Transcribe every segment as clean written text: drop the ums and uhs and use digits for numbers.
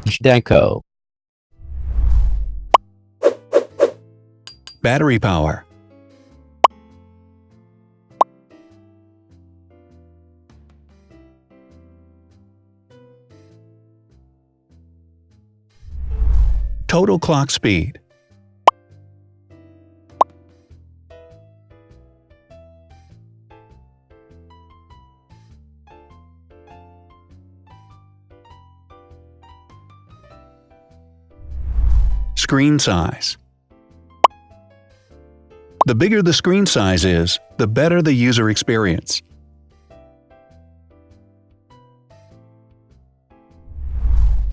Deco. Battery power. Total clock speed. Screen size. The bigger the screen size is, the better the user experience.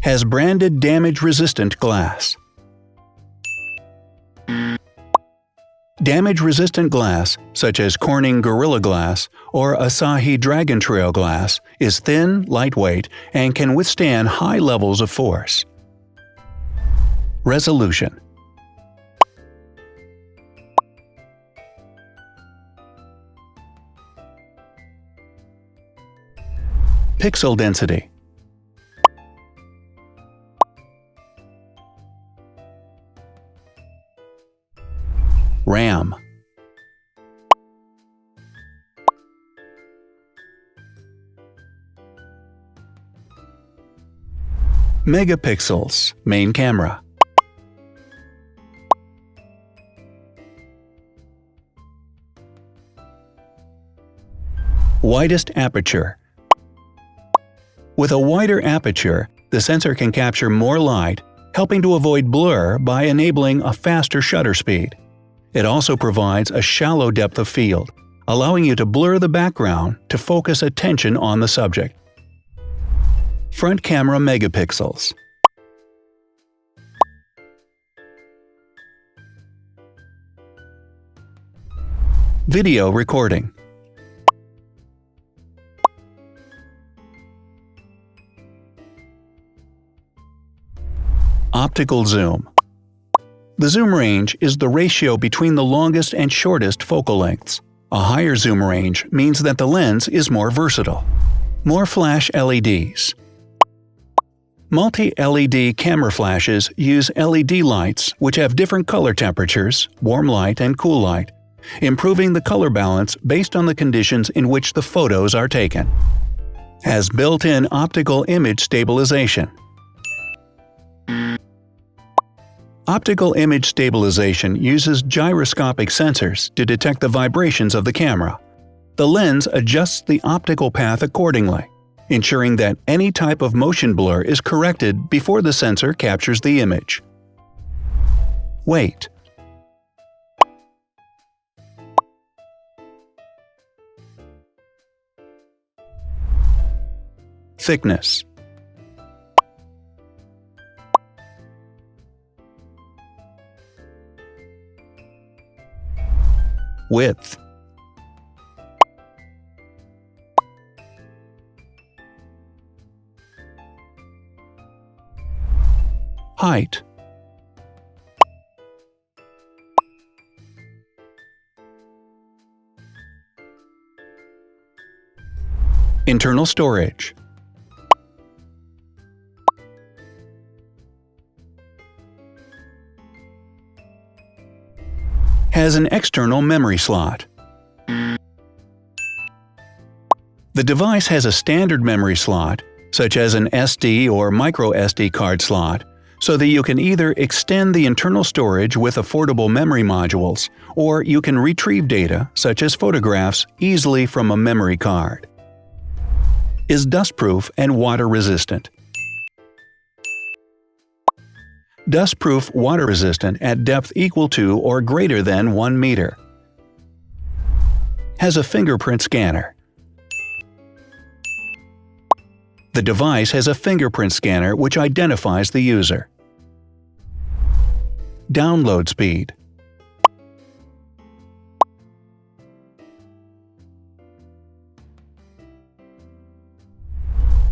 Has branded damage-resistant glass. Damage-resistant glass, such as Corning Gorilla Glass or Asahi Dragon Trail glass, is thin, lightweight, and can withstand high levels of force. Resolution. Pixel density. RAM. Megapixels, main camera. Widest aperture. With a wider aperture, the sensor can capture more light, helping to avoid blur by enabling a faster shutter speed. It also provides a shallow depth of field, allowing you to blur the background to focus attention on the subject. Front camera megapixels. Video recording. Optical zoom. The zoom range is the ratio between the longest and shortest focal lengths. A higher zoom range means that the lens is more versatile. More flash LEDs. Multi-LED camera flashes use LED lights which have different color temperatures, warm light and cool light, improving the color balance based on the conditions in which the photos are taken. Has built-in optical image stabilization. Optical image stabilization uses gyroscopic sensors to detect the vibrations of the camera. The lens adjusts the optical path accordingly, ensuring that any type of motion blur is corrected before the sensor captures the image. Weight. Thickness. Width. Height. Internal storage. Has an external memory slot. The device has a standard memory slot, such as an SD or micro SD card slot, so that you can either extend the internal storage with affordable memory modules, or you can retrieve data, such as photographs, easily from a memory card. Is dustproof and water-resistant. Dustproof water-resistant at depth equal to or greater than 1 meter. Has a fingerprint scanner. The device has a fingerprint scanner which identifies the user. Download speed.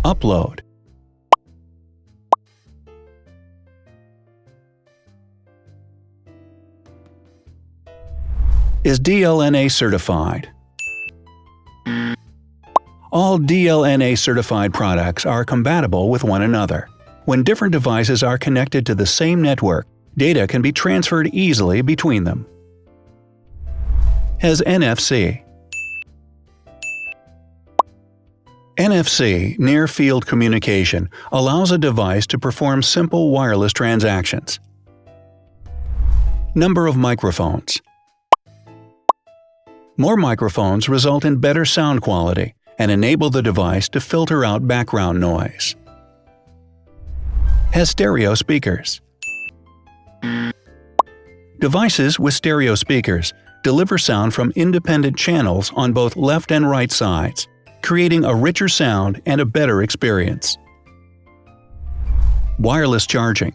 Upload. Is DLNA certified. All DLNA certified products are compatible with one another. When different devices are connected to the same network, data can be transferred easily between them. Has NFC. NFC, Near Field Communication, allows a device to perform simple wireless transactions. Number of microphones. More microphones result in better sound quality and enable the device to filter out background noise. Has stereo speakers. Devices with stereo speakers deliver sound from independent channels on both left and right sides, creating a richer sound and a better experience. Wireless charging.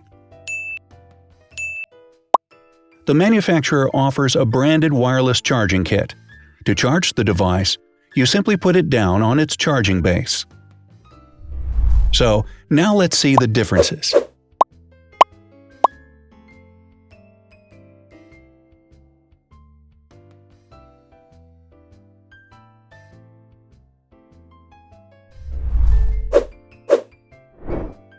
The manufacturer offers a branded wireless charging kit. To charge the device, you simply put it down on its charging base. So, now let's see the differences.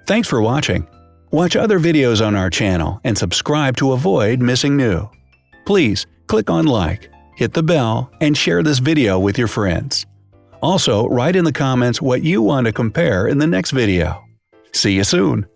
Thanks for watching. Watch other videos on our channel and subscribe to avoid missing new. Please click on like, hit the bell, and share this video with your friends. Also, write in the comments what you want to compare in the next video. See you soon!